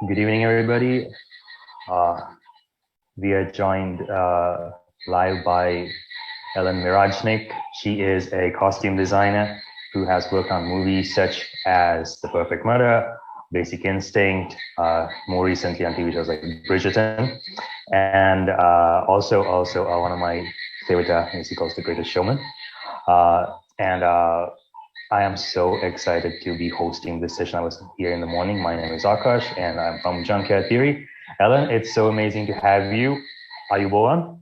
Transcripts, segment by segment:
Good evening, everybody. Uh, we are joined live by Ellen Mirojnick. She is a costume designer who has worked on movies such as The Perfect Murder, Basic Instinct, more recently on TV shows like Bridgerton, and also one of my favorite musicals, The Greatest Showman. And I am so excited to be hosting this session. I was here in the morning. My name is Akash, and I'm from Junkyard Theory. Ellen, it's so amazing to have you. Are you Boan?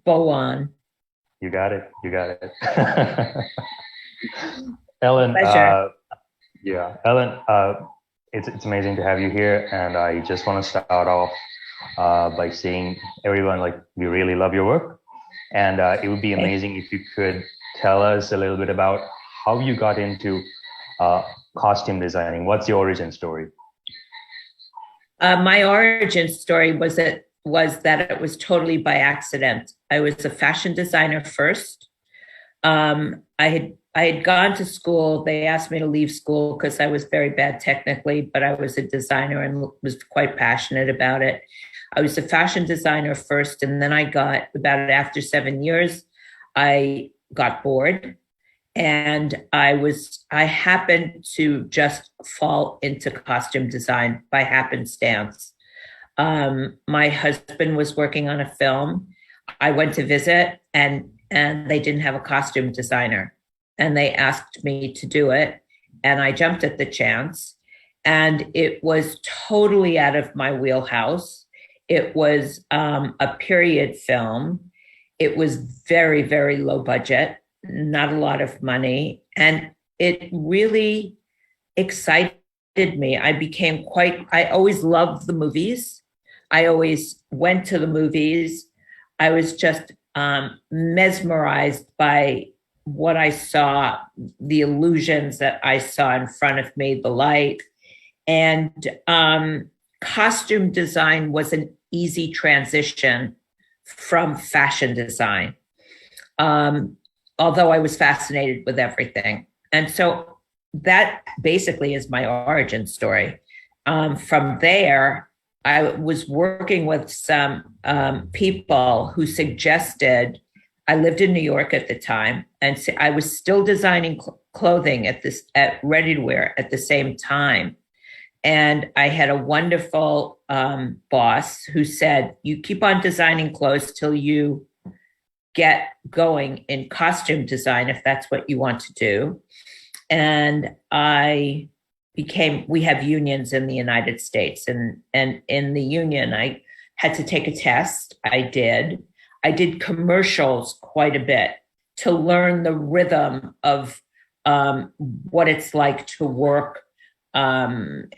Boan. You got it. You got it. Ellen, Ellen, it's amazing to have you here, and I just want to start off by saying, everyone, like, we really love your work, and it would be amazing if you could tell us a little bit about how you got into costume designing. What's your origin story? My origin story was that it was totally by accident. I was a fashion designer first. I had gone to school. They asked me to leave school because I was very bad technically, but I was a designer and was quite passionate about it. I was a fashion designer first, and then after 7 years, I got bored, and I happened to just fall into costume design by happenstance. My husband was working on a film. I went to visit, and they didn't have a costume designer, and they asked me to do it, and I jumped at the chance, and it was totally out of my wheelhouse. It was a period film. It was very, very low budget, not a lot of money, and it really excited me. I always loved the movies. I always went to the movies. I was just mesmerized by what I saw, the illusions that I saw in front of me, the light. And costume design was an easy transition from fashion design, although I was fascinated with everything. And so that basically is my origin story. From there, I was working with some people who suggested, I lived in New York at the time, and I was still designing clothing at ready to wear at the same time. And I had a wonderful boss who said, you keep on designing clothes till you get going in costume design, if that's what you want to do. And we have unions in the United States. And in the union, I had to take a test. I did commercials quite a bit to learn the rhythm of what it's like to work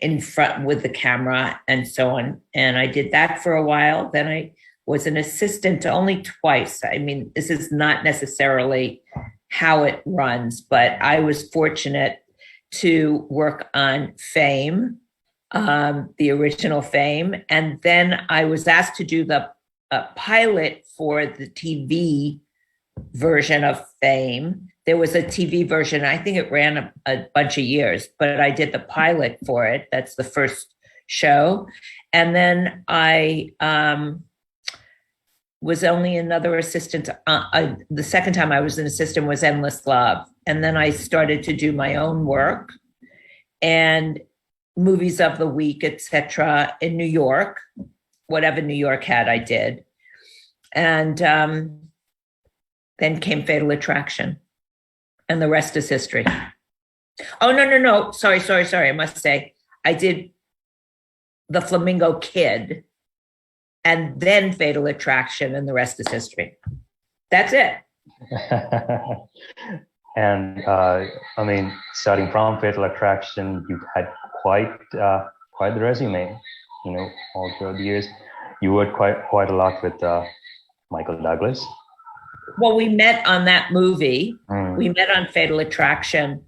in front with the camera and so on. And I did that for a while. Then I was an assistant only twice. I mean, this is not necessarily how it runs, but I was fortunate to work on Fame, the original Fame. And then I was asked to do the pilot for the TV version of Fame. There was a TV version. I think it ran a bunch of years, but I did the pilot for it. That's the first show. And then I was only another assistant. The second time I was an assistant was Endless Love. And then I started to do my own work and movies of the week, etc. in New York. Whatever New York had, I did. And then came Fatal Attraction. And the rest is history. Oh, no. Sorry. I must say, I did The Flamingo Kid and then Fatal Attraction, and the rest is history. That's it. And I mean, starting from Fatal Attraction, you've had quite the resume, all throughout the years. You worked quite a lot with Michael Douglas. Well, we met on that movie. We met on Fatal Attraction.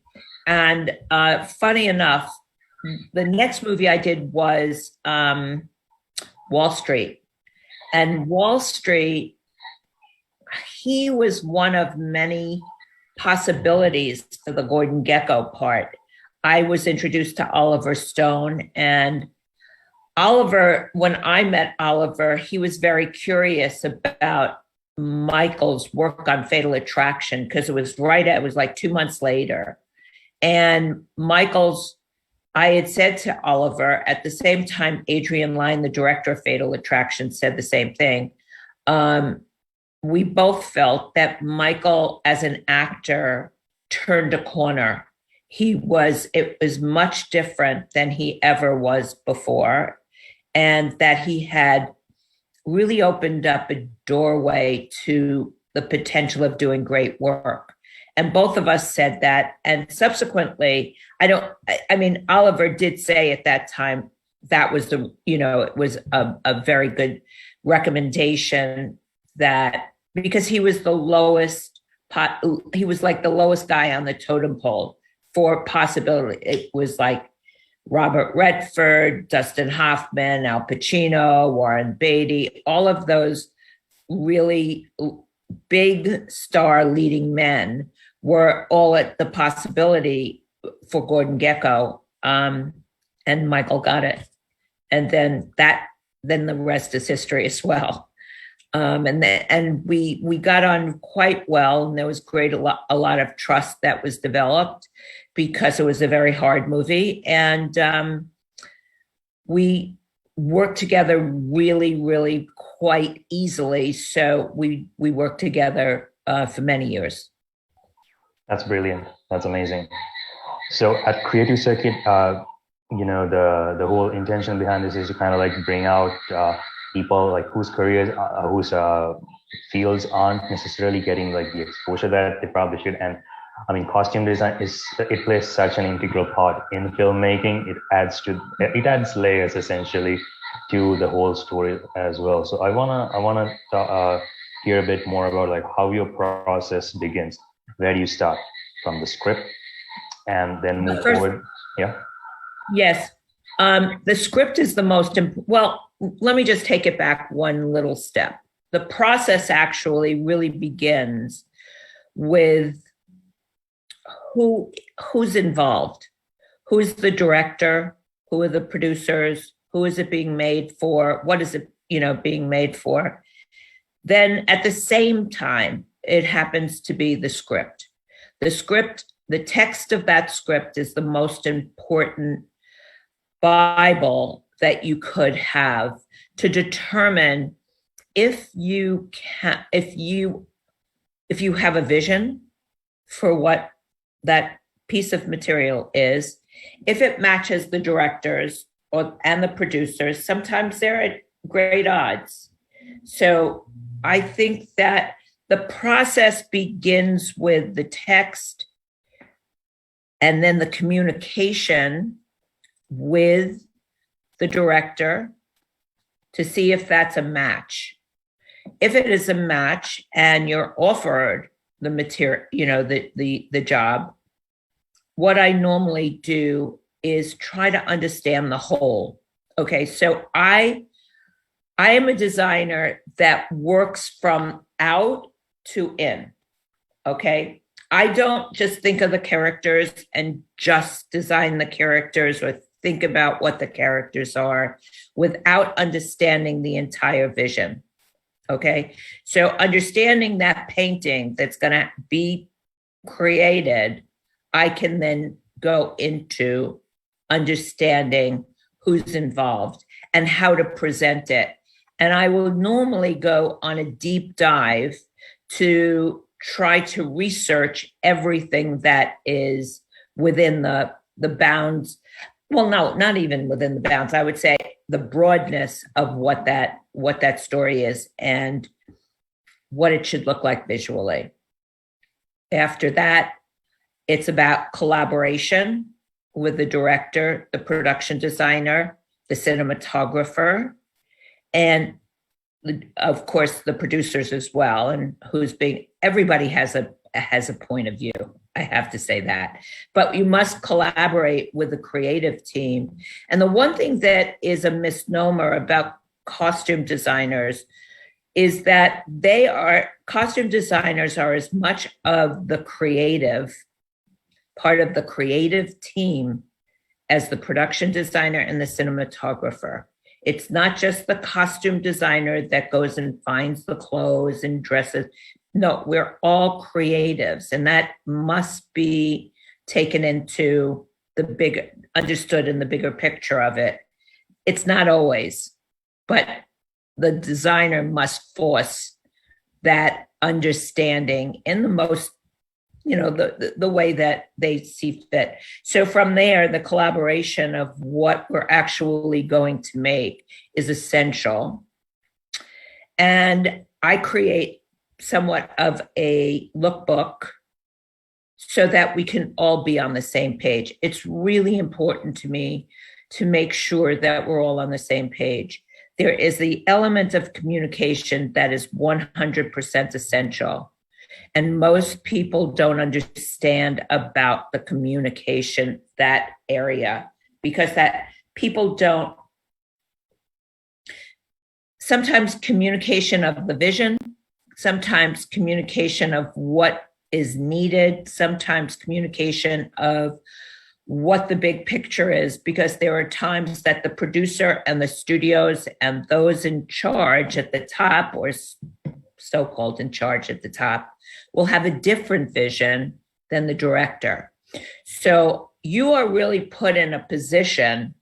And funny enough, the next movie I did was Wall Street. And Wall Street, he was one of many possibilities for the Gordon Gekko part. I was introduced to Oliver Stone. And Oliver, when I met Oliver, he was very curious about Michael's work on Fatal Attraction, because it was like 2 months later. And I had said to Oliver, at the same time, Adrian Lyne, the director of Fatal Attraction, said the same thing. We both felt that Michael, as an actor, turned a corner. It was much different than he ever was before, and that he had really opened up a doorway to the potential of doing great work. And both of us said that. And subsequently, Oliver did say at that time that was it was a very good recommendation, that because he was the lowest he was like the lowest guy on the totem pole for possibility. It was like Robert Redford, Dustin Hoffman, Al Pacino, Warren Beatty, all of those really big star leading men were all at the possibility for Gordon Gekko, and Michael got it. And then the rest is history as well. And we got on quite well, and there was a lot of trust that was developed, because it was a very hard movie. And we worked together really, really quite easily. So we worked together for many years. That's brilliant. That's amazing. So at Creative Circuit, the whole intention behind this is to kind of like bring out people like whose careers, whose fields aren't necessarily getting like the exposure that they probably should. And I mean, costume design it plays such an integral part in filmmaking. It adds layers essentially to the whole story as well. So I wanna hear a bit more about like how your process begins. Where do you start from the script and then move forward? Yeah. Yes. The script is the most important. Well, let me just take it back one little step. The process actually really begins with who's involved, who's the director, who are the producers, who is it being made for, what is it being made for. Then at the same time, it happens to be the script. The text of that script is the most important Bible that you could have to determine if you have a vision for what that piece of material is, if it matches the directors and the producers. Sometimes they're at great odds. So I think that the process begins with the text and then the communication with the director to see if that's a match. If it is a match and you're offered the material, the job, what I normally do is try to understand the whole. Okay, so I am a designer that works from out to in. Okay, I don't just think of the characters and just design the characters or think about what the characters are without understanding the entire vision. Okay, so understanding that painting that's going to be created, I can then go into understanding who's involved and how to present it. And I will normally go on a deep dive to try to research everything that is within the bounds. Well, no, not even within the bounds. I would say the broadness of what that story is and what it should look like visually. After that, it's about collaboration with the director, the production designer, the cinematographer, and of course the producers as well. And everybody has a point of view. I have to say that, but you must collaborate with the creative team. And the one thing that is a misnomer about costume designers is that costume designers are as much of the creative part of the creative team as the production designer and the cinematographer. It's not just the costume designer that goes and finds the clothes and dresses. No, we're all creatives, and that must be taken into the big, understood in the bigger picture of it. It's not always, but the designer must force that understanding in the most, the way that they see fit. So from there, the collaboration of what we're actually going to make is essential. And I create somewhat of a lookbook so that we can all be on the same page. It's really important to me to make sure that we're all on the same page. There is the element of communication that is 100% essential. And most people don't understand about the communication, that area, because that people don't, sometimes communication of the vision, sometimes communication of what is needed, sometimes communication of what the big picture is, because there are times that the producer and the studios and those in charge at the top, or so-called in charge at the top, will have a different vision than the director. So you are really put in a position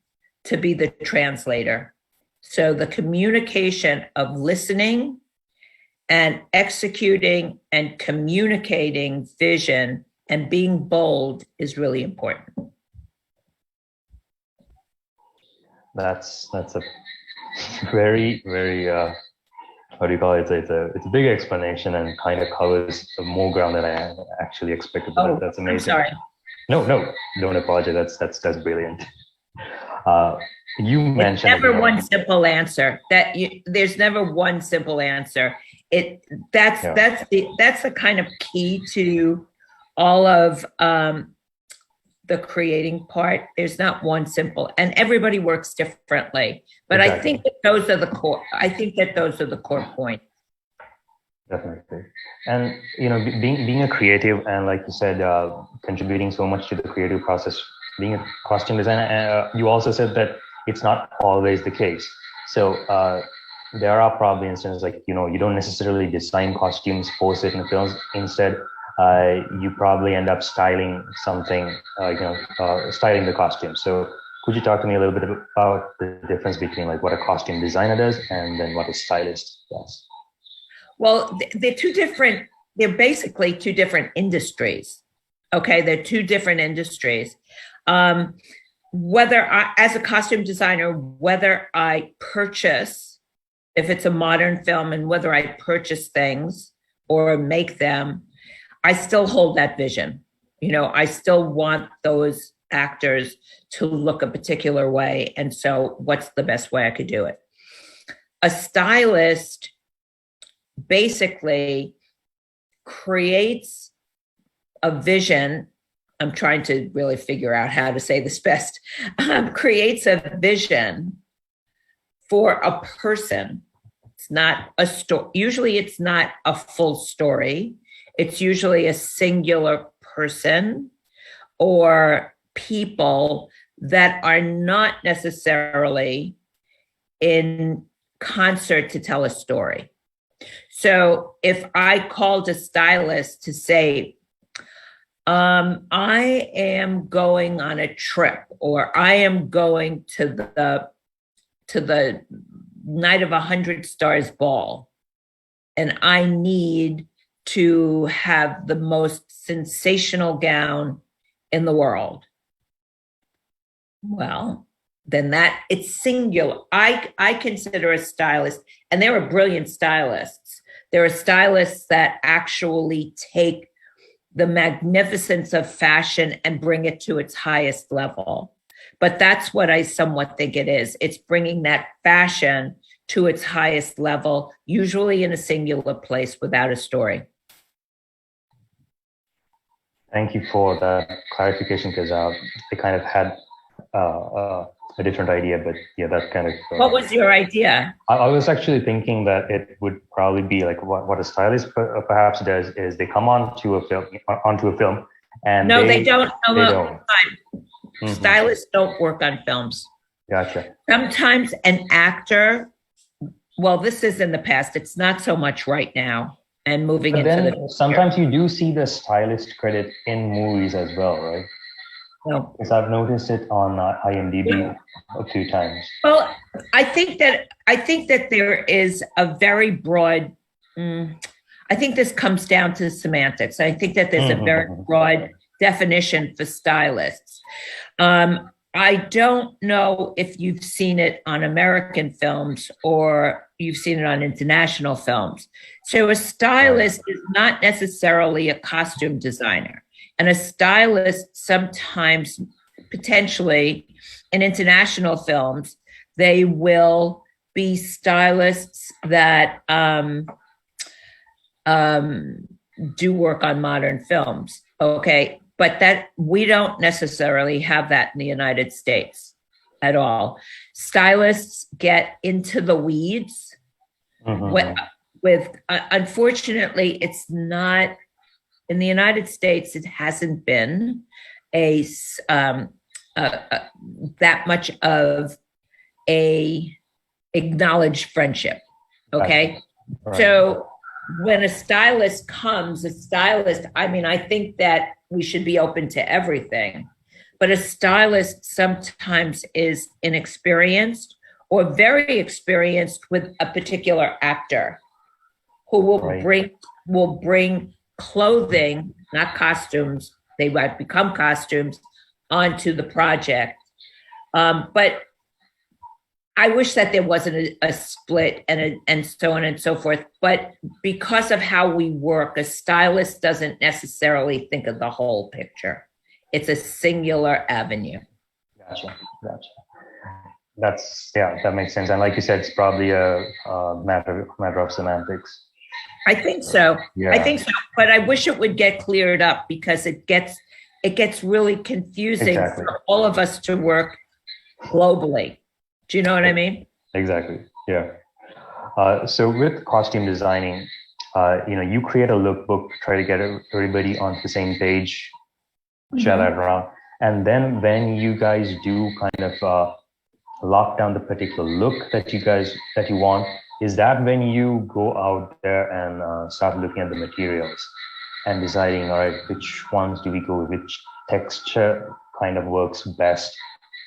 to be the translator. So the communication of listening and executing and communicating vision and being bold is really important. That's a very, very what do you call it? It's a big explanation and kind of covers more ground than I actually expected. Oh, that's amazing. I'm sorry. No, don't apologize. That's brilliant. You mentioned There's never one simple answer. There's never one simple answer. That's the kind of key to all of the creating part. There's not one simple, and everybody works differently. But exactly. I think that those are the core points. Definitely. And being a creative, and like you said, contributing so much to the creative process, being a costume designer, you also said that it's not always the case. So there are probably instances like, you don't necessarily design costumes, post it in films. Instead, you probably end up styling something, styling the costume. So could you talk to me a little bit about the difference between like what a costume designer does and then what a stylist does? Well, they're basically two different industries. Okay, they're two different industries. Whether as a costume designer, whether I purchase, if it's a modern film, and whether I purchase things or make them, I still hold that vision. I still want those actors to look a particular way. And so what's the best way I could do it? A stylist basically creates a vision. I'm trying to really figure out how to say this best. Creates a vision for a person. It's not a story. Usually it's not a full story. It's usually a singular person or people that are not necessarily in concert to tell a story. So if I called a stylist to say, I am going on a trip, or I am going to the Night of 100 Stars ball, and I need to have the most sensational gown in the world. Well, then it's singular. I consider a stylist, and there are brilliant stylists. There are stylists that actually take the magnificence of fashion and bring it to its highest level. But that's what I somewhat think it is. It's bringing that fashion to its highest level, usually in a singular place without a story. Thank you for that clarification, because I kind of had a different idea, but yeah, that kind of. What was your idea? I was actually thinking that it would probably be like what a stylist perhaps does is they come onto a film, And No, they don't. No, they no, don't. Mhm. stylists don't work on films. Gotcha. Sometimes an actor, well, this is in the past, it's not so much right now and moving But into then the future. sometimes you do see the stylist credit in movies as well, right? No. Because I've noticed it on IMDb a few times. Well, I think that there is a very broad. I think this comes down to semantics. I think that there's a very broad definition for stylists. I don't know if you've seen it on American films or you've seen it on international films. So a stylist is not necessarily a costume designer, and a stylist sometimes, potentially, in international films, they will be stylists that do work on modern films. Okay. But that we don't necessarily have that in the United States at all. Stylists get into the weeds with unfortunately, it's not in the United States. It hasn't been that much of a acknowledged friendship. Okay, right. So when a stylist comes, I mean, I think that we should be open to everything, but a stylist sometimes is inexperienced or very experienced with a particular actor who will bring clothing, not costumes. They might become costumes onto the project. But I wish that there wasn't a split and so on and so forth. But because of how we work, a stylist doesn't necessarily think of the whole picture. It's a singular avenue. Gotcha. That makes sense. And like you said, it's probably a matter of semantics. I think so. Yeah. I think so. But I wish it would get cleared up because it gets really confusing for all of us to work globally. Do you know what I mean? Exactly. Yeah. So with costume designing, you create a lookbook, try to get everybody on the same page, share that around. And then when you guys do kind of lock down the particular look that you want, is that when you go out there and start looking at the materials and deciding, all right, which ones do we go with, which texture kind of works best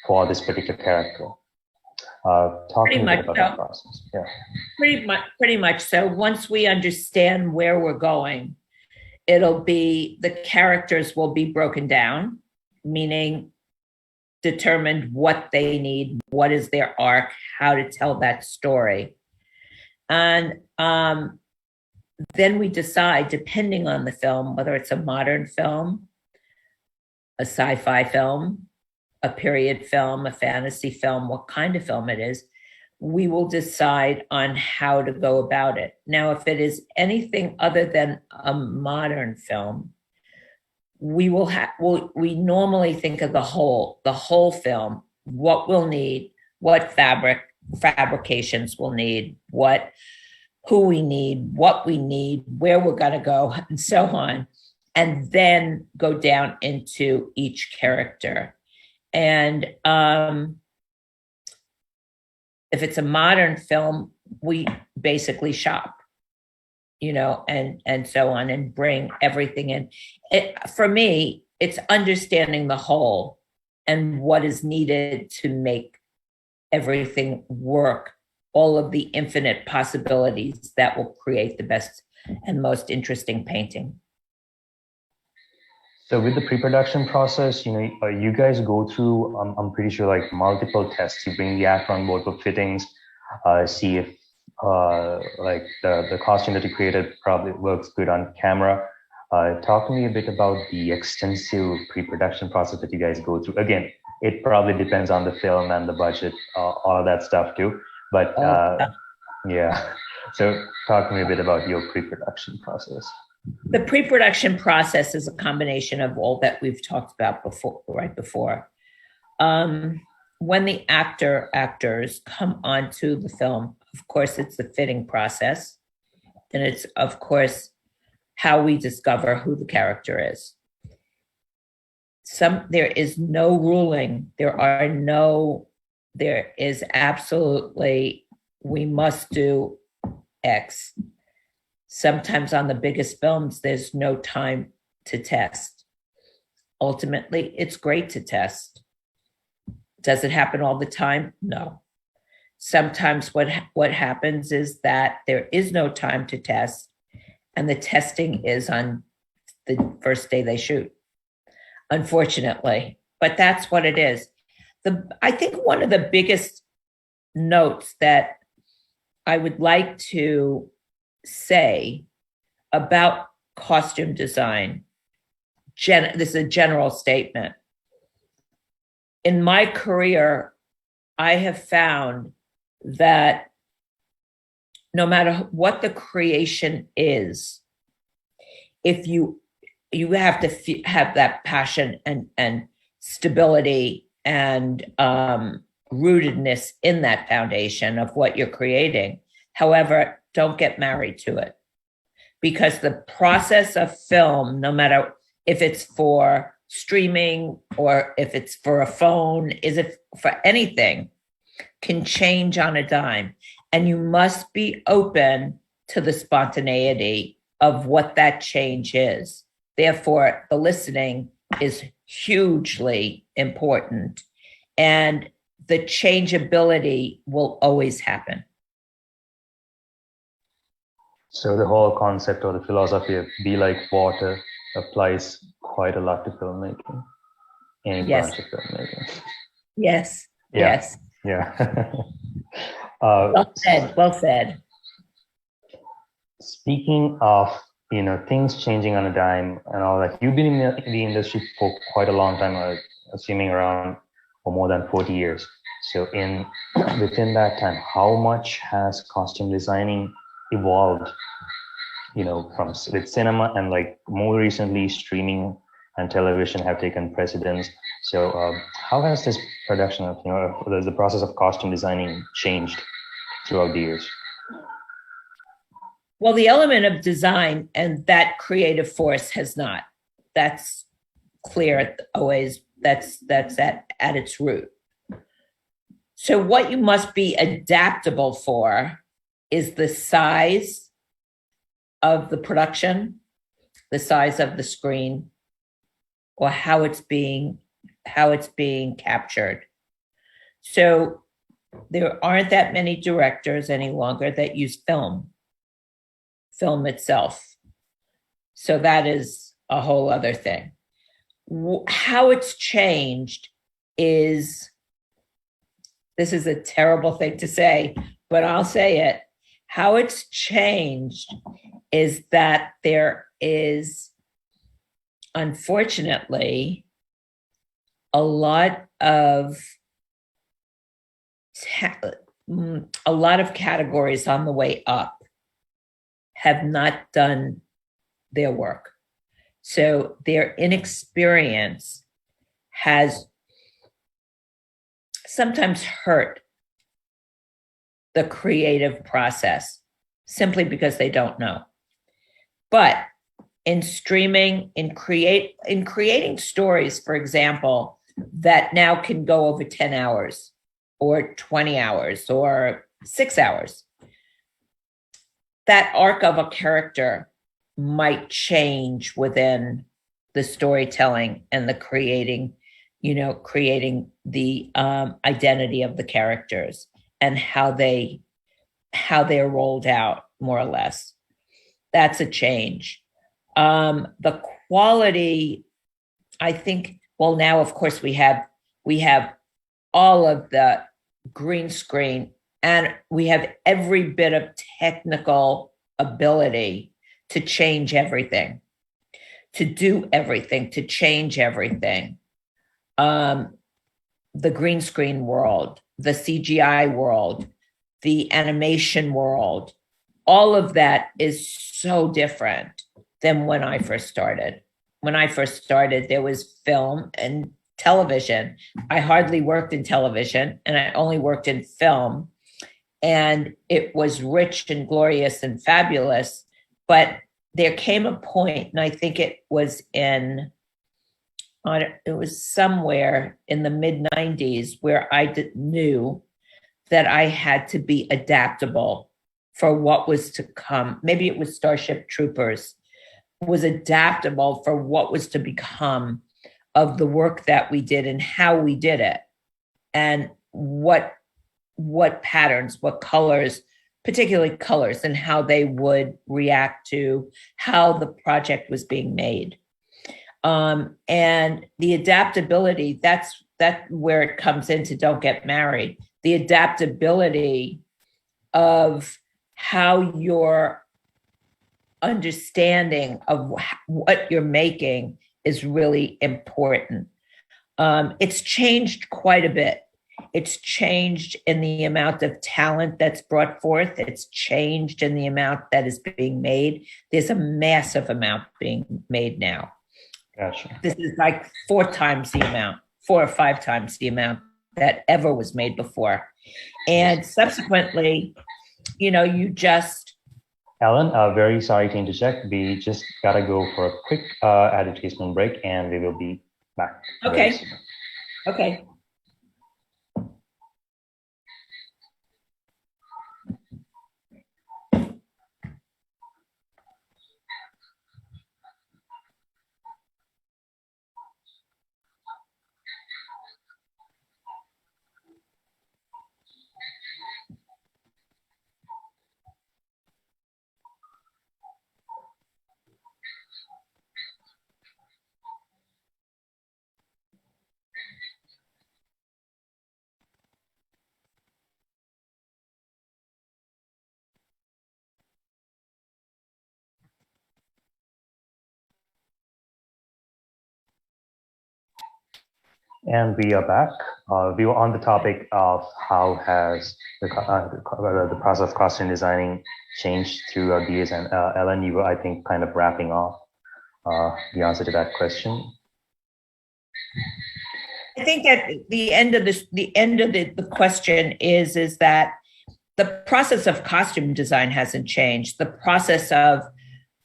for this particular character? Talking about that process. Yeah. Pretty much. So once we understand where we're going, it'll be the characters will be broken down, meaning determined what they need, what is their arc, how to tell that story. And then we decide, depending on the film, whether it's a modern film, a sci-fi film, a period film, a fantasy film, what kind of film it is, we will decide on how to go about it. Now, if it is anything other than a modern film, we normally think of the whole film, what we'll need, what fabrications we'll need, who we need, what we need, where we're going to go, and so on, and then go down into each character. And if it's a modern film, we basically shop, and so on, and bring everything in. For me, it's understanding the whole and what is needed to make everything work, all of the infinite possibilities that will create the best and most interesting painting. So with the pre-production process, you guys go through, I'm pretty sure, like multiple tests. You bring the actor on board for fittings, see if like the costume that you created probably works good on camera. Talk to me a bit about the extensive pre-production process that you guys go through. Again, it probably depends on the film and the budget, all of that stuff too. But yeah, so talk to me a bit about your pre-production process. The pre-production process is a combination of all that we've talked about before. When the actors come onto the film, of course, it's the fitting process. And it's, of course, how we discover who the character is. there is no ruling. There is absolutely, we must do X. Sometimes on the biggest films, there's no time to test. Ultimately, it's great to test. Does it happen all the time? No. Sometimes what happens is that there is no time to test, and the testing is on the first day they shoot, unfortunately. But that's what it is. I think one of the biggest notes that I would like to say about costume design, this is a general statement. In my career, I have found that no matter what the creation is, if you have to have that passion and stability and rootedness in that foundation of what you're creating. However, don't get married to it, because the process of film, no matter if it's for streaming or if it's for a phone, is it for anything, can change on a dime. And you must be open to the spontaneity of what that change is. Therefore, the listening is hugely important, and the changeability will always happen. So the whole concept or the philosophy of be like water applies quite a lot to filmmaking, any branch of filmmaking. Yes. Yeah. Yes. Yeah. Well said. Well said. Speaking of, things changing on a dime and all that, you've been in the industry for quite a long time, assuming around or more than 40 years. So within that time, how much has costume designing evolved, with cinema, and like more recently streaming and television have taken precedence. So how has this production of, the process of costume designing changed throughout the years? Well, the element of design and that creative force has not. That's clear always. That's at its root. So what you must be adaptable for is the size of the production, the size of the screen, or how it's being captured. So there aren't that many directors any longer that use film itself. So that is a whole other thing. How it's changed is, this is a terrible thing to say, but I'll say it. How it's changed is that there is, unfortunately, a lot of categories on the way up have not done their work. So their inexperience has sometimes hurt the creative process simply because they don't know. But in streaming, in creating stories, for example, that now can go over 10 hours or 20 hours or 6 hours, that arc of a character might change within the storytelling and the creating the identity of the characters and how they're rolled out, more or less. That's a change. The quality, I think, well, now of course we have all of the green screen, and we have every bit of technical ability to change everything, to do everything, to change everything. The green screen world, the CGI world, the animation world, all of that is so different than when I first started. When I first started, there was film and television. I hardly worked in television, and I only worked in film. And it was rich and glorious and fabulous. But there came a point, and I think it was in it was somewhere in the mid 90s where knew that I had to be adaptable for what was to come. Maybe it was Starship Troopers, was adaptable for what was to become of the work that we did and how we did it, and what patterns, what colors, particularly colors, and how they would react to how the project was being made. And the adaptability, that's where it comes into Don't Get Married. The adaptability of how your understanding of what you're making is really important. It's changed quite a bit. It's changed in the amount of talent that's brought forth. It's changed in the amount that is being made. There's a massive amount being made now. Gotcha. This is like 4 or 5 times the amount that ever was made before. And subsequently, you just... Ellen, very sorry to interject. We just gotta go for a quick advertisement break, and we will be back. Okay. Okay. And we are back. We were on the topic of how has the process of costume designing changed through the years. And Ellen, you were, I think, kind of wrapping off the answer to that question. I think at the end of the question is that the process of costume design hasn't changed. The process of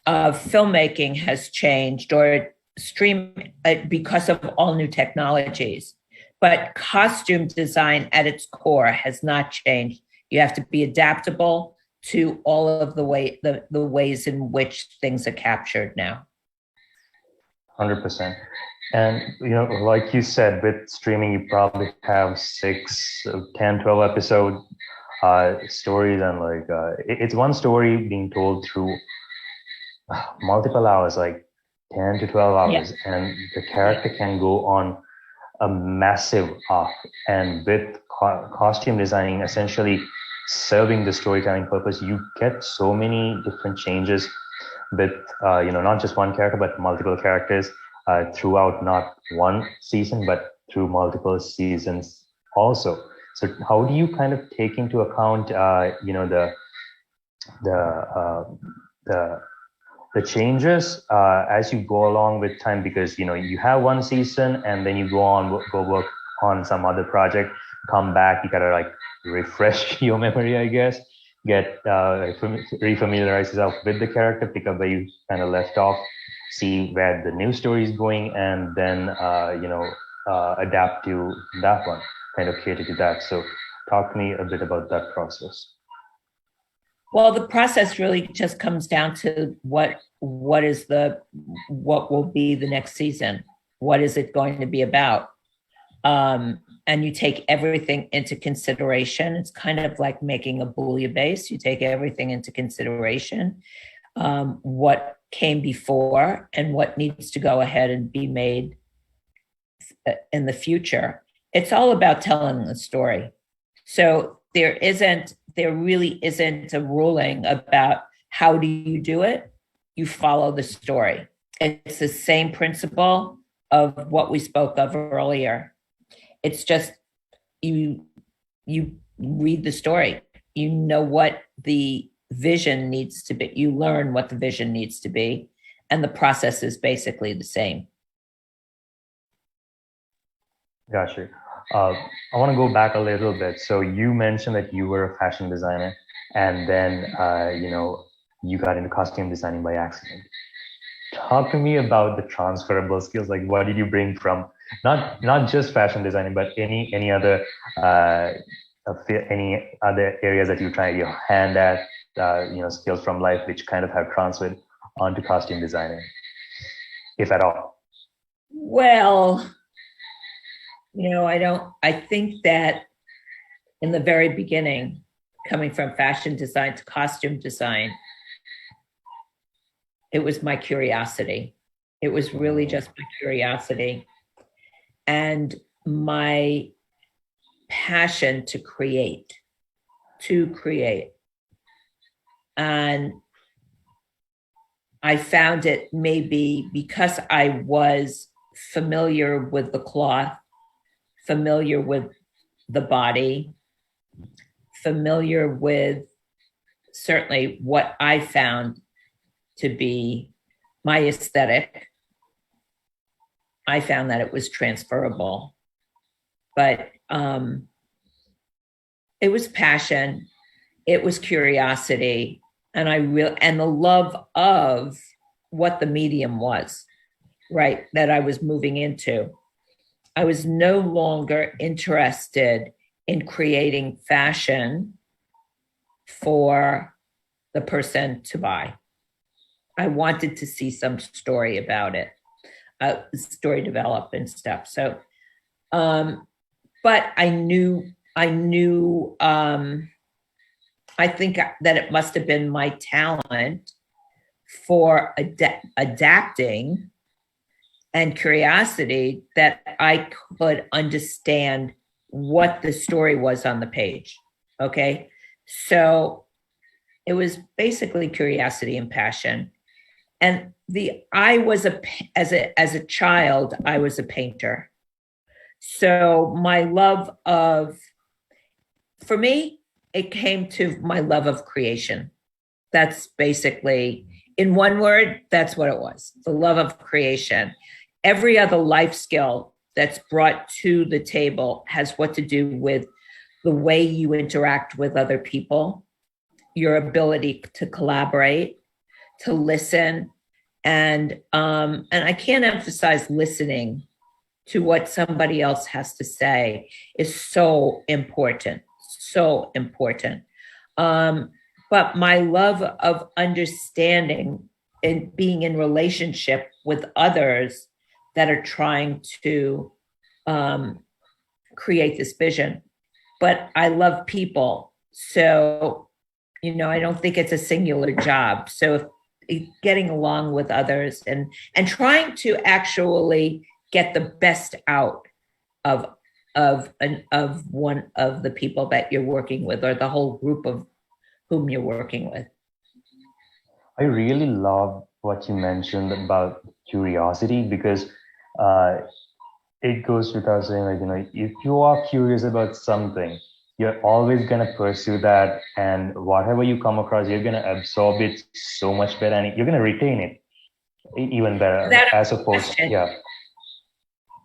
filmmaking has changed, or because of all new technologies. But costume design at its core has not changed. You have to be adaptable to all of the ways in which things are captured now. 100%. And, like you said, with streaming, you probably have 6, 10, 12 episode stories, and it's one story being told through multiple hours, like 10 to 12 hours, yeah. And the character can go on a massive arc. And with costume designing essentially serving the storytelling purpose, you get so many different changes with, not just one character, but multiple characters throughout not one season, but through multiple seasons also. So how do you kind of take into account, the changes as you go along with time, because you have one season and then you go work on some other project, come back, you gotta refresh your memory, I guess, get refamiliarize yourself with the character, pick up where you kind of left off, see where the new story is going, and then adapt to that one, kind of cater to that. So talk to me a bit about that process. Well, the process really just comes down to what will be the next season. What is it going to be about? And you take everything into consideration. It's kind of like making a bouillabaisse. You take everything into consideration, what came before and what needs to go ahead and be made in the future. It's all about telling the story. So there really isn't a ruling about how do you do it. You follow the story. It's the same principle of what we spoke of earlier. It's just you read the story. You know what the vision needs to be. You learn what the vision needs to be, and the process is basically the same. Gotcha. I want to go back a little bit. So you mentioned that you were a fashion designer, and then you got into costume designing by accident. talk to me about the transferable skills. Like, what did you bring from not just fashion designing, but any other any other areas that you try your hand at, skills from life which kind of have transferred onto costume designing, if at all? Well, I think that in the very beginning, coming from fashion design to costume design, it was my curiosity. It was really just my curiosity and my passion to create. And I found it maybe because I was familiar with the cloth, familiar with the body, familiar with certainly what I found to be my aesthetic. I found that it was transferable, but it was passion, it was curiosity, and and the love of what the medium was, right, that I was moving into. I was no longer interested in creating fashion for the person to buy. I wanted to see some story about it, story develop and stuff. So, but I think that it must have been my talent for adapting and curiosity that I could understand what the story was on the page. Okay. So it was basically curiosity and passion. And as a child, I was a painter. So my love for me, it came to my love of creation. That's basically, in one word, that's what it was, the love of creation. Every other life skill that's brought to the table has what to do with the way you interact with other people, your ability to collaborate, to listen. And I can't emphasize listening to what somebody else has to say is so important, so important. But my love of understanding and being in relationship with others that are trying to create this vision. But I love people. So, I don't think it's a singular job. So getting along with others and trying to actually get the best out of one of the people that you're working with, or the whole group of whom you're working with. I really love what you mentioned about curiosity, because it goes without saying, like, if you are curious about something, you're always going to pursue that, and whatever you come across, you're going to absorb it so much better, and you're going to retain it even better, as opposed to, yeah.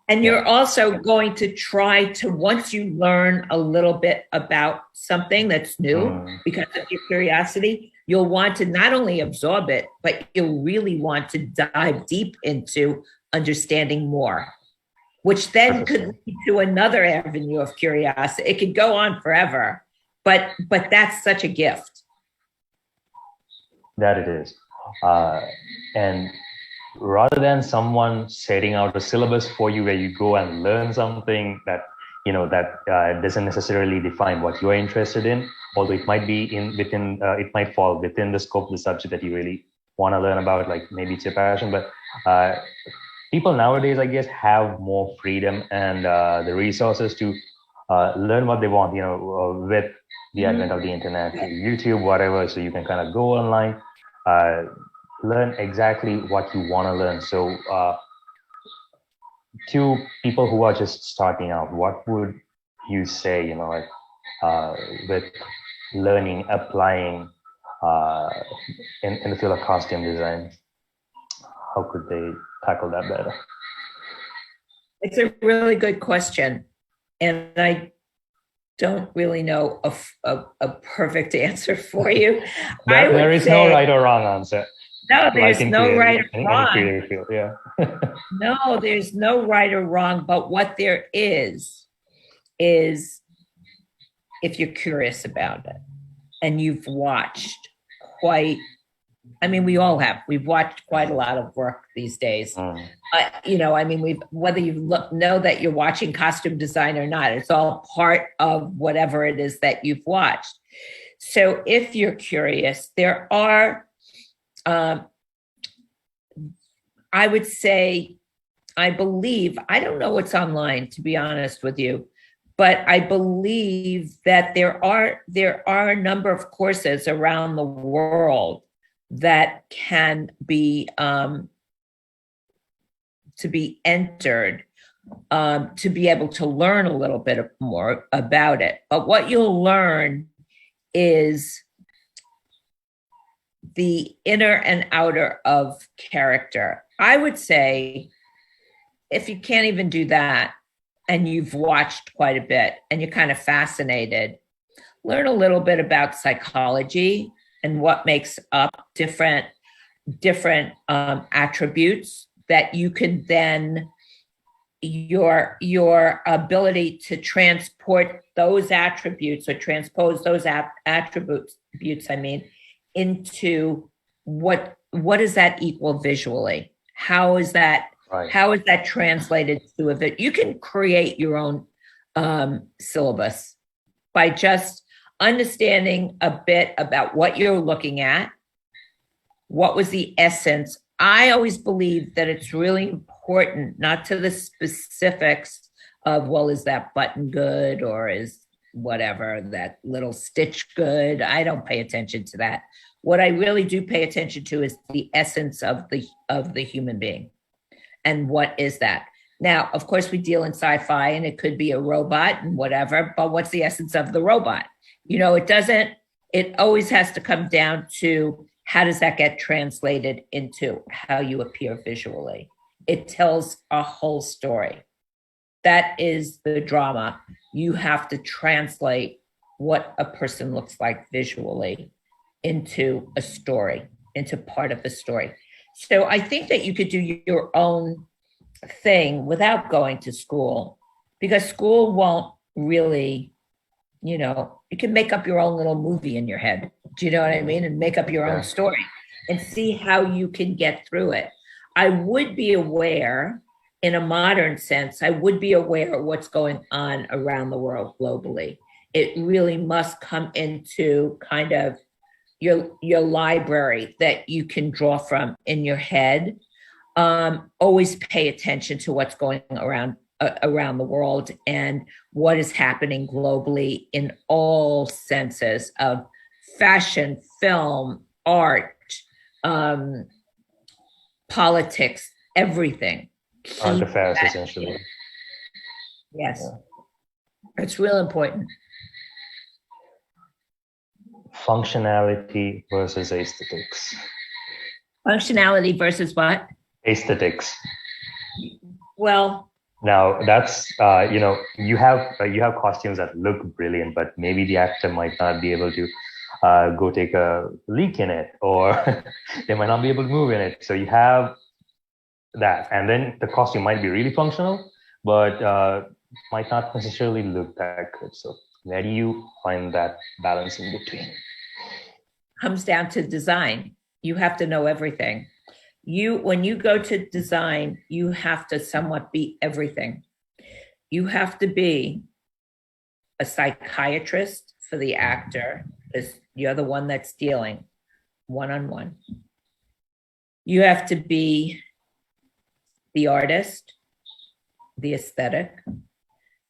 And you're also going to try to, once you learn a little bit about something that's new, because of your curiosity, you'll want to not only absorb it, but you'll really want to dive deep into understanding more, which then could lead to another avenue of curiosity. It could go on forever, but that's such a gift. That it is. And rather than someone setting out a syllabus for you where you go and learn something that doesn't necessarily define what you're interested in, although it might be it might fall within the scope of the subject that you really want to learn about, like maybe it's your passion. But people nowadays, I guess, have more freedom and the resources to learn what they want, with the advent of the internet, YouTube, whatever. So you can kind of go online, learn exactly what you want to learn. So to people who are just starting out, what would you say, with learning, applying in the field of costume design? How could they tackle that better? It's a really good question. And I don't really know a perfect answer for you. There is no right or wrong answer. No, there's like in no right or any wrong. creative field. Yeah. No, there's no right or wrong, but what there is if you're curious about it and you've watched quite, I mean, we all have, we've watched quite a lot of work these days. You know, I mean, whether you know that you're watching costume design or not, it's all part of whatever it is that you've watched. So if you're curious, there are, I would say, I believe, I don't know what's online, to be honest with you, but I believe that there are a number of courses around the world that can be to be entered, to be able to learn a little bit more about it. But what you'll learn is the inner and outer of character. I would say, if you can't even do that and you've watched quite a bit and you're kind of fascinated, learn a little bit about psychology and what makes up different attributes that you can then, your ability to transport those attributes or transpose those attributes, I mean, into what does that equal visually? How is that? Right. How is that translated to a bit? You can create your own syllabus by just understanding a bit about what you're looking at. What was the essence? I always believe that it's really important, not to the specifics of, well, is that button good or is whatever, that little stitch good? I don't pay attention to that. What I really do pay attention to is the essence of the human being. And what is that? Now, of course, we deal in sci-fi and it could be a robot and whatever, but what's the essence of the robot? You know, it always has to come down to, how does that get translated into how you appear visually? It tells a whole story. That is the drama. You have to translate what a person looks like visually into a story, into part of the story. So I think that you could do your own thing without going to school, because school won't really, you know, you can make up your own little movie in your head. Do you know what I mean? And make up your own story and see how you can get through it. I would be aware, in a modern sense, I would be aware of what's going on around the world globally. It really must come into kind of your library that you can draw from in your head. Always pay attention to what's going around the world and what is happening globally in all senses of fashion, film, art, politics, everything. Current affairs, essentially. Yes. Yeah. It's real important. Functionality versus aesthetics. Functionality versus what? Aesthetics. Well, now that's you know, you have costumes that look brilliant, but maybe the actor might not be able to go take a leak in it, or they might not be able to move in it. So you have that, and then the costume might be really functional, but might not necessarily look that good. So where do you find that balance in between? Comes down to design. You have to know everything. When you go to design, you have to somewhat be everything. You have to be a psychiatrist for the actor, because you're the one that's dealing one-on-one. You have to be the artist, the aesthetic.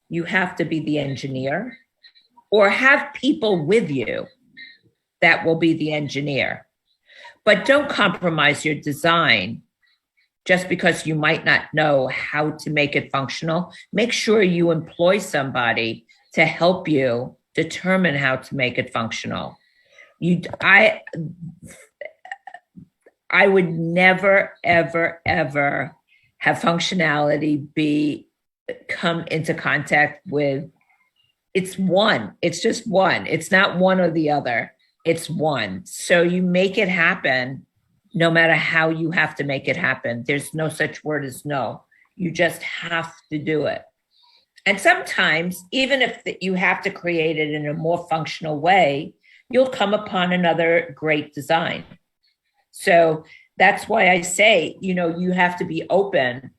You have to be the engineer, or have people with you that will be the engineer. But don't compromise your design just because you might not know how to make it functional. Make sure you employ somebody to help you determine how to make it functional. I would never, ever, ever have functionality come into contact with, it's one. It's just one. It's not one or the other. It's one. So you make it happen no matter how you have to make it happen. There's no such word as no. You just have to do it. And sometimes, even if you have to create it in a more functional way, you'll come upon another great design. So that's why I say, you have to be open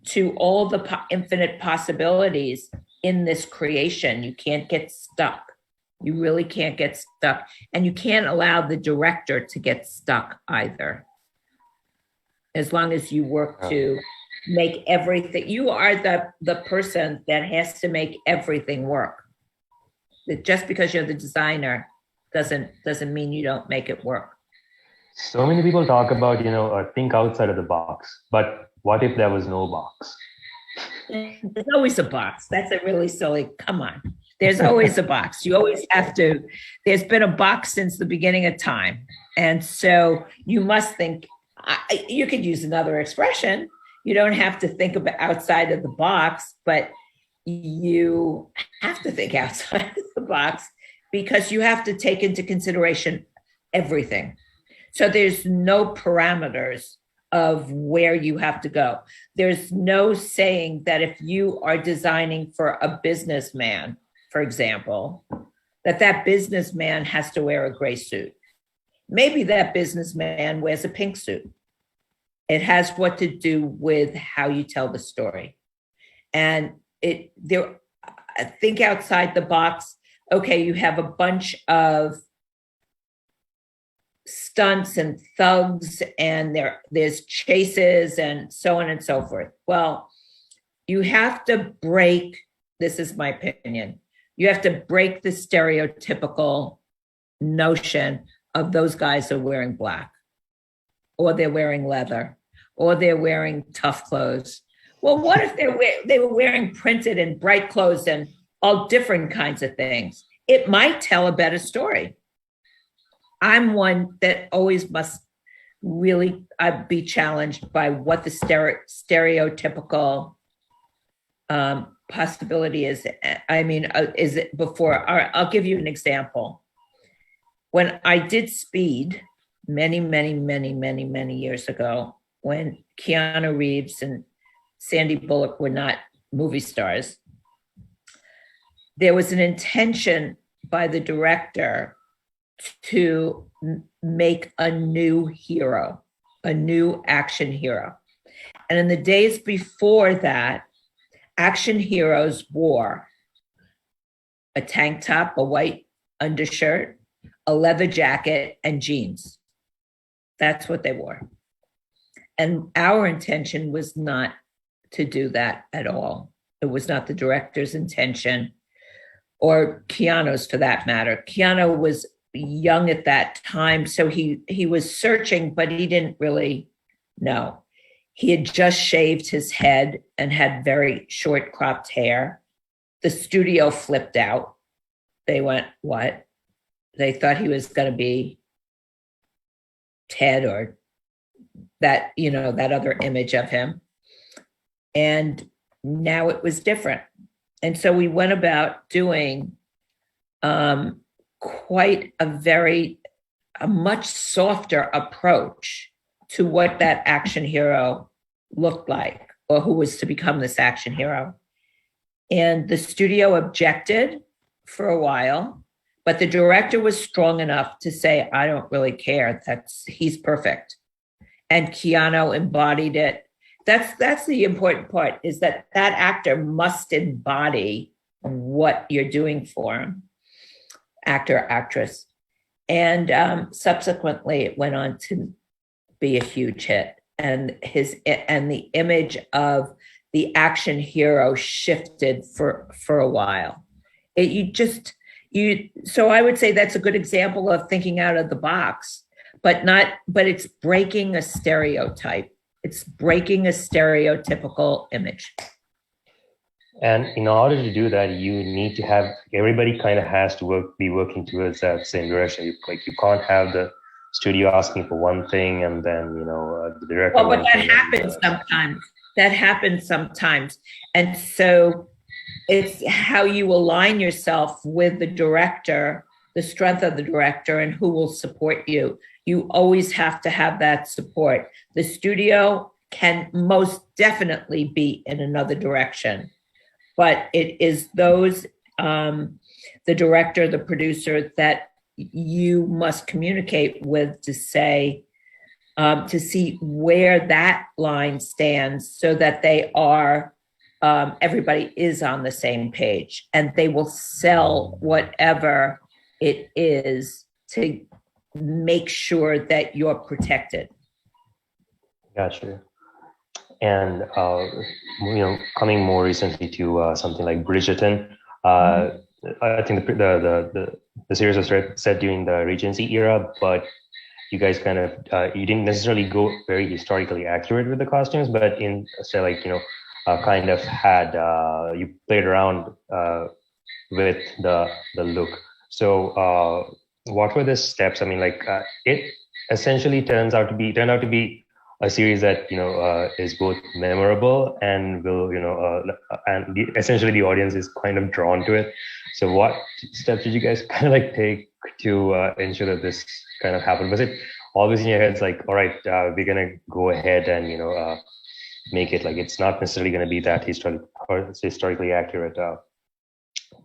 to all the infinite possibilities in this creation. You can't get stuck. You really can't get stuck. And you can't allow the director to get stuck either. As long as you work to make everything, you are the person that has to make everything work. Just because you're the designer doesn't mean you don't make it work. So many people talk about, think outside of the box, but what if there was no box? There's always a box. That's a really silly, come on. There's always a box. You always have to, there's been a box since the beginning of time. And so you must think, you could use another expression. You don't have to think about outside of the box, but you have to think outside of the box because you have to take into consideration everything. So there's no parameters of where you have to go. There's no saying that if you are designing for a businessman, for example, that businessman has to wear a gray suit. Maybe that businessman wears a pink suit. It has what to do with how you tell the story. And think outside the box. Okay, you have a bunch of stunts and thugs and there's chases and so on and so forth. Well, you have to break, this is my opinion, you have to break the stereotypical notion of those guys are wearing black, or they're wearing leather, or they're wearing tough clothes. Well, what if they were wearing printed and bright clothes and all different kinds of things? It might tell a better story. I'm one that always must really be challenged by what the stereotypical possibility is. I mean, is it before? All right, I'll give you an example. When I did Speed many years ago, when Keanu Reeves and Sandy Bullock were not movie stars, there was an intention by the director to make a new hero, a new action hero. And in the days before that, action heroes wore a tank top, a white undershirt, a leather jacket, and jeans. That's what they wore. And our intention was not to do that at all. It was not the director's intention, or Keanu's for that matter. Keanu was young at that time, so he was searching, but he didn't really know. He had just shaved his head and had very short cropped hair. The studio flipped out. They went, what? They thought he was going to be Ted or that, that other image of him. And now it was different. And so we went about doing quite a much softer approach to what that action hero looked like, or who was to become this action hero. And the studio objected for a while, but the director was strong enough to say, I don't really care. He's perfect. And Keanu embodied it. That's the important part, is that actor must embody what you're doing for him, actor, actress. And subsequently, it went on to be a huge hit. And the image of the action hero shifted for a while. So I would say that's a good example of thinking out of the box, but it's breaking a stereotype. It's breaking a stereotypical image. And in order to do that, you need to have, everybody kind of has to be working towards that same direction. You can't have the studio asking for one thing and then, the director. Well, but that happens sometimes. That happens sometimes. And so it's how you align yourself with the director, the strength of the director, and who will support you. You always have to have that support. The studio can most definitely be in another direction, but it is those, the director, the producer, that you must communicate with to say, to see where that line stands so that they are, everybody is on the same page, and they will sell whatever it is to make sure that you're protected. Gotcha. And coming more recently to something like Bridgerton, I think the series was set during the Regency era, but you guys kind of you didn't necessarily go very historically accurate with the costumes, but instead, like, kind of had you played around with the look. So what were the steps? I mean, like, it essentially turned out to be a series that is both memorable and will essentially the audience is kind of drawn to it. So what steps did you guys kind of like take to ensure that this kind of happened? Was it always in your heads like, all right, we're gonna go ahead and make it like it's not necessarily going to be that historically accurate?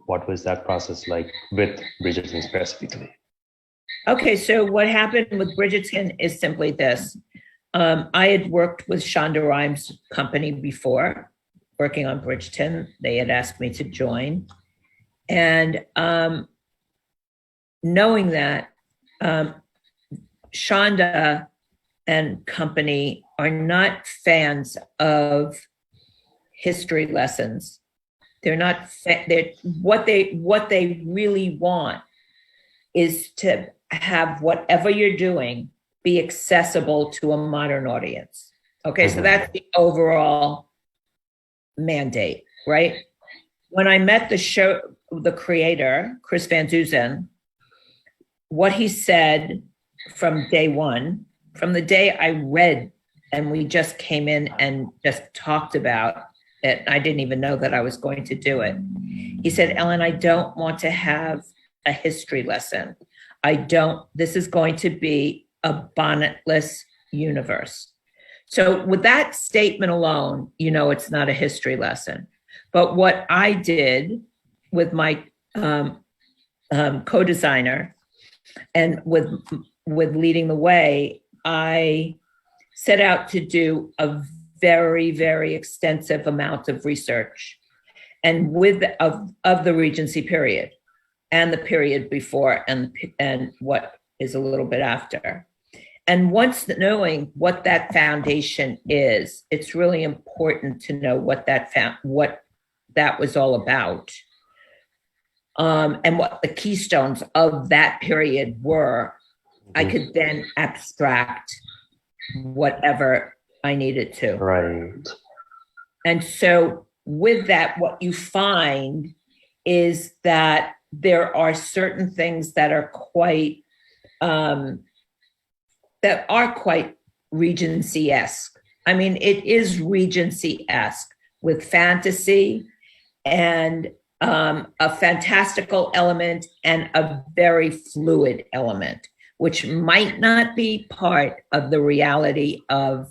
What was that process like with Bridgerton specifically? Okay, so what happened with Bridgerton is simply this. I had worked with Shonda Rhimes' company before, working on Bridgerton. They had asked me to join. And knowing that, Shonda and company are not fans of history lessons. They're not, what they really want is to have whatever you're doing be accessible to a modern audience. Okay, so that's the overall mandate, right? When I met the creator, Chris Van Dusen, what he said from day one, from the day I read and we just came in and just talked about it, I didn't even know that I was going to do it. He said, Ellen, I don't want to have a history lesson. This is going to be a bonnetless universe. So with that statement alone, it's not a history lesson. But what I did with my co-designer and with leading the way, I set out to do a very, very extensive amount of research and of the Regency period and the period before and what is a little bit after. And once knowing what that foundation is, it's really important to know what that was all about, and what the keystones of that period were. I could then abstract whatever I needed to. Right. And so with that, what you find is that there are certain things that are quite Regency-esque. I mean, it is Regency-esque with fantasy and a fantastical element and a very fluid element, which might not be part of the reality of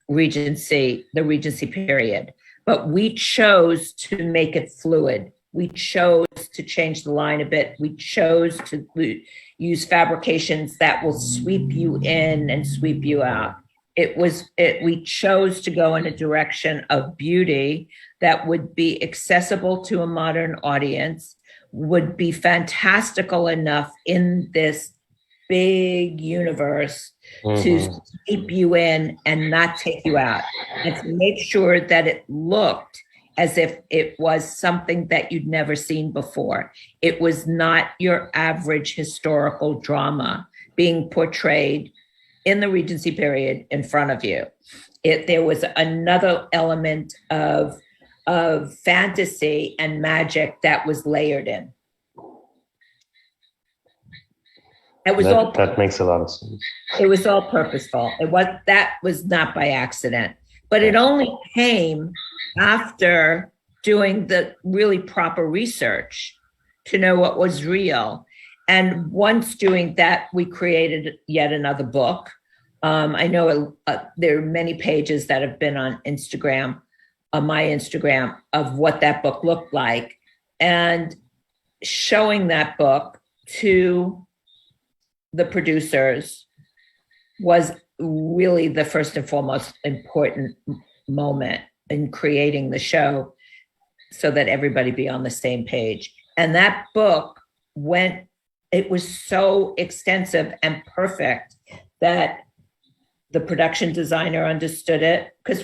Regency, the Regency period. But we chose to make it fluid. We chose to change the line a bit. We chose to use fabrications that will sweep you in and sweep you out. We chose to go in a direction of beauty that would be accessible to a modern audience, would be fantastical enough in this big universe to sweep you in and not take you out, and to make sure that it looked as if it was something that you'd never seen before. It was not your average historical drama being portrayed in the Regency period in front of you. There was another element of fantasy and magic that was layered in. That makes a lot of sense. It was all purposeful. That was not by accident, but it only came after doing the really proper research to know what was real. And once doing that, we created yet another book. I know there are many pages that have been on Instagram, on my Instagram, of what that book looked like. And showing that book to the producers was really the first and foremost important moment in creating the show so that everybody be on the same page. And that book it was so extensive and perfect that the production designer understood it, because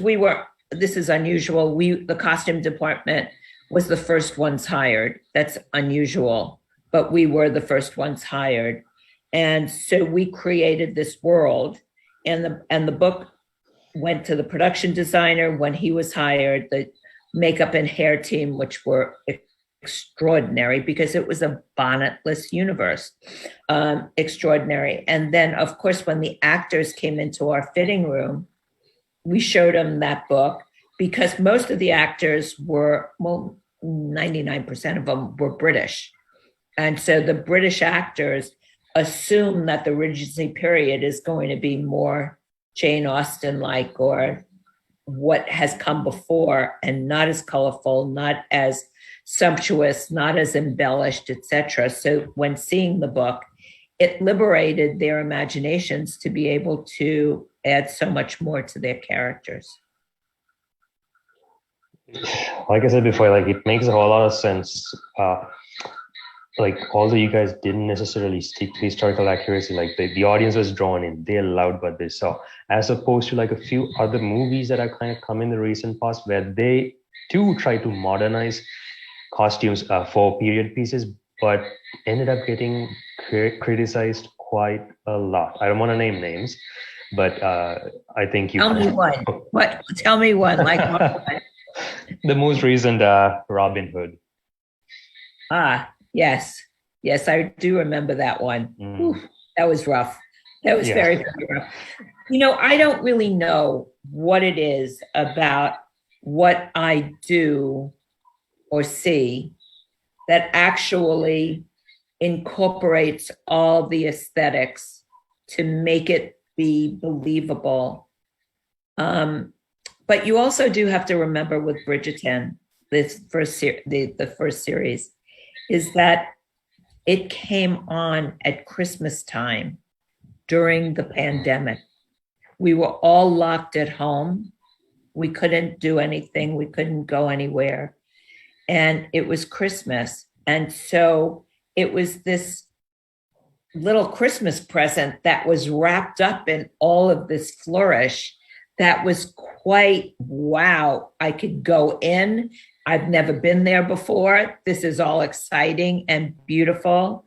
this is unusual. The costume department was the first ones hired. That's unusual, but we were the first ones hired. And so we created this world, and the book went to the production designer when he was hired, the makeup and hair team, which were extraordinary because it was a bonnetless universe, extraordinary. And then, of course, when the actors came into our fitting room, we showed them that book, because most of the actors were, 99% of them were British. And so the British actors assume that the Regency period is going to be more Jane Austen-like, or what has come before, and not as colorful, not as sumptuous, not as embellished, etc. So when seeing the book, it liberated their imaginations to be able to add so much more to their characters. Like I said before, like it makes a whole lot of sense. Like, although you guys didn't necessarily stick to historical accuracy, like the audience was drawn in, they loved what they saw, as opposed to like a few other movies that have kind of come in the recent past where they do try to modernize costumes for period pieces, but ended up getting criticized quite a lot. I don't want to name names, but I think you tell me one. What? Tell me one. Like what? The most recent Robin Hood. Yes, I do remember that one. Ooh, that was rough. That was very, very rough. I don't really know what it is about what I do or see that actually incorporates all the aesthetics to make it be believable. But you also do have to remember with Bridgerton, the first series, is that it came on at Christmas time during the pandemic. We were all locked at home. We couldn't do anything. We couldn't go anywhere. And it was Christmas. And so it was this little Christmas present that was wrapped up in all of this flourish that was quite, wow, I could go in. I've never been there before. This is all exciting and beautiful.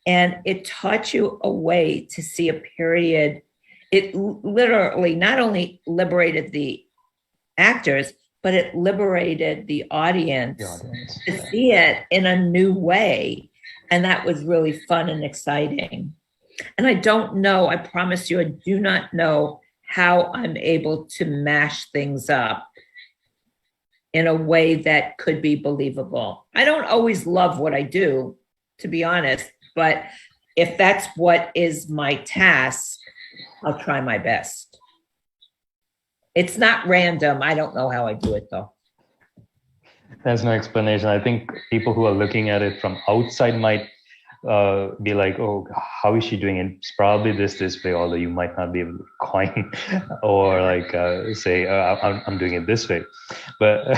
And it taught you a way to see a period. It literally not only liberated the actors, but it liberated the audience to see it in a new way. And that was really fun and exciting. And I don't know, I promise you, I do not know how I'm able to mash things up in a way that could be believable. I don't always love what I do, to be honest, but if that's what is my task, I'll try my best. It's not random. I don't know how I do it though. There's no explanation. I think people who are looking at it from outside might be like, oh, how is she doing it? It's probably this way, although you might not be able to coin or like say, I'm doing it this way. But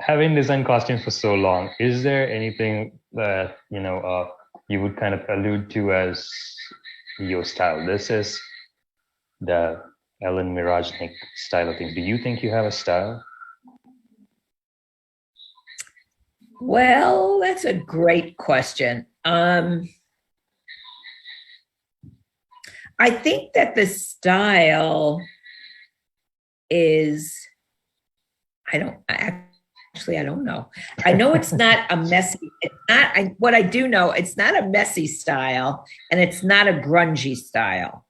having designed costumes for so long, is there anything that, you would kind of allude to as your style? This is the Ellen Mirojnick style of things. Do you think you have a style? Well, that's a great question. I think that the style is, I don't know. I know it's not a messy, what I do know, it's not a messy style and it's not a grungy style.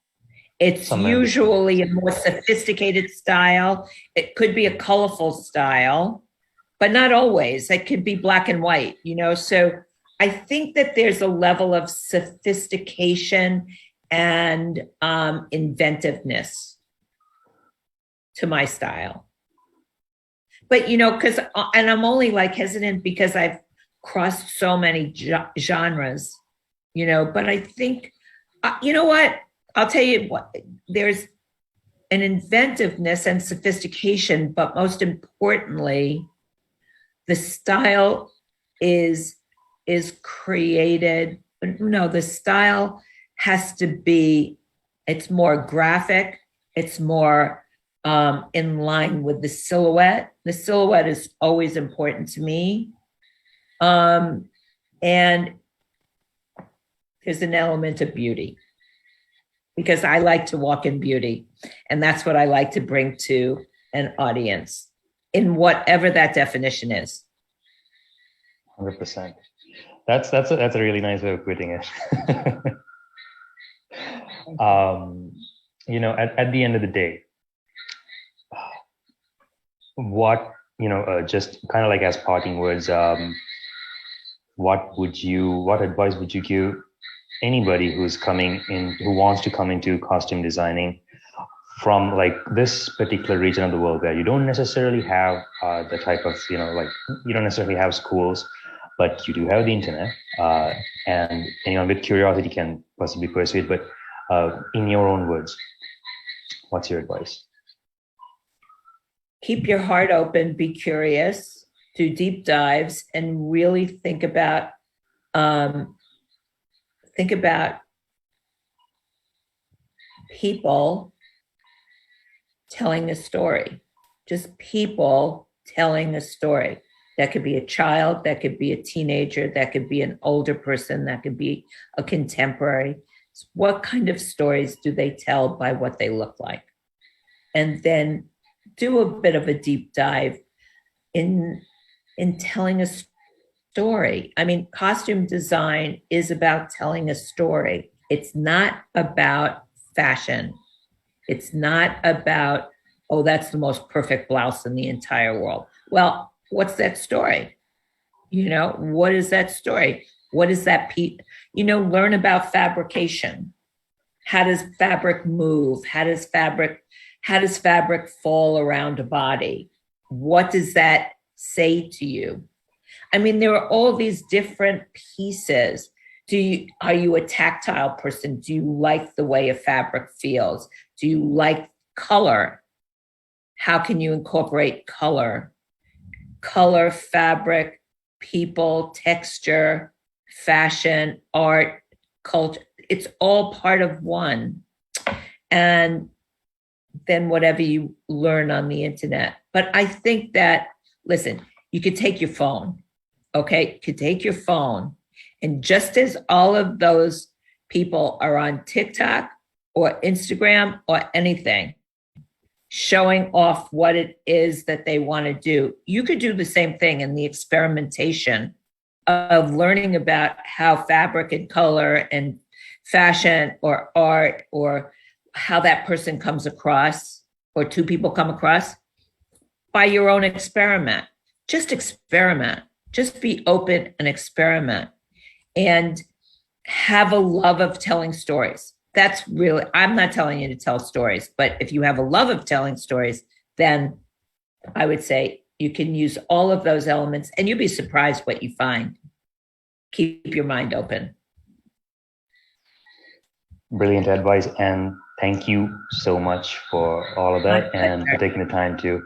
It's usually a more sophisticated style. It could be a colorful style, but not always. It could be black and white, So I think that there's a level of sophistication and inventiveness to my style. But, you know, because, and I'm only like hesitant because I've crossed so many genres, you know, but I think, you know what, I'll tell you what, there's an inventiveness and sophistication, but most importantly, the style is created. No, the style has to be, it's more graphic, it's more in line with the silhouette. The silhouette is always important to me. And there's an element of beauty because I like to walk in beauty. And that's what I like to bring to an audience in whatever that definition is. 100%. That's a really nice way of putting it. You know, at the end of the day, what, you know, just kind of like as parting words, what advice would you give anybody who wants to come into costume designing from like this particular region of the world where you don't necessarily have the type of, you know, like you don't necessarily have schools, but you do have the internet, and anyone with curiosity can possibly pursue it. But in your own words, what's your advice? Keep your heart open, be curious, do deep dives, and really think about people telling a story. Just people telling a story. That could be a child, that could be a teenager, that could be an older person, that could be a contemporary. What kind of stories do they tell by what they look like? And then do a bit of a deep dive in telling a story. I mean, costume design is about telling a story. It's not about fashion. It's not about, oh, that's the most perfect blouse in the entire world. Well, what's that story? You know, what is that story? What is that piece? You know, learn about fabrication. How does fabric move? How does fabric fall around a body? What does that say to you? I mean, there are all these different pieces. Are you a tactile person? Do you like the way a fabric feels? Do you like color? How can you incorporate color? Color, fabric, people, texture, fashion, art, culture. It's all part of one. And then whatever you learn on the internet. But I think that, listen, you could take your phone, okay? You could take your phone. And just as all of those people are on TikTok or Instagram or anything, showing off what it is that they want to do, you could do the same thing in the experimentation of learning about how fabric and color and fashion or art or how that person comes across or two people come across by your own experiment. Just experiment. Just be open and experiment and have a love of telling stories. That's really, I'm not telling you to tell stories, but if you have a love of telling stories, then I would say you can use all of those elements and you'll be surprised what you find. Keep your mind open. Brilliant advice. And thank you so much for all of that and for taking the time to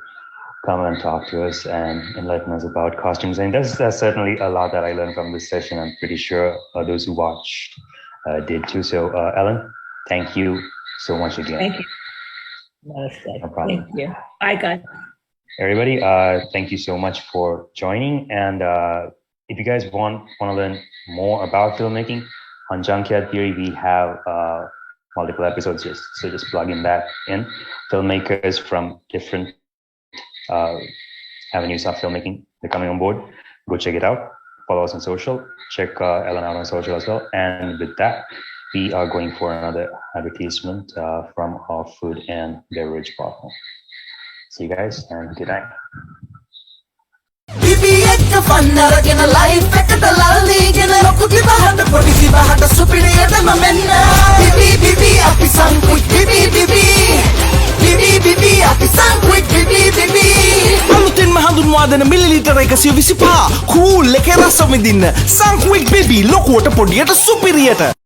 come and talk to us and enlighten us about costumes. And there's certainly a lot that I learned from this session. I'm pretty sure those who watched did too. So Ellen, thank you so much again. Thank you. No problem. Thank you. Bye, guys. Everybody, thank you so much for joining. And if you guys want to learn more about filmmaking, on Junkyard Theory, we have multiple episodes, so just plug that in. Filmmakers from different avenues of filmmaking, they're coming on board. Go check it out. Follow us on social. Check Ellen out on social as well. And with that, we are going for another advertisement from our food and beverage partner. See you guys and good night. එක fun අරගෙන life එකට ලල්ලීගෙන ලොකු දිවහට පොඩි දිවහට සුපිරියටම මෙන්න බිබි බිබි අපි සංකුයි බිබි බිබි බිබි බිබි අපි සංකුයි බිබි බිබි අලුතින්ම හඳුන්වා දෙන මිලිලිටර 125 කූල් එකේ රස විඳින්න සංකුයි බිබි ලොකුවට පොඩියට සුපිරියට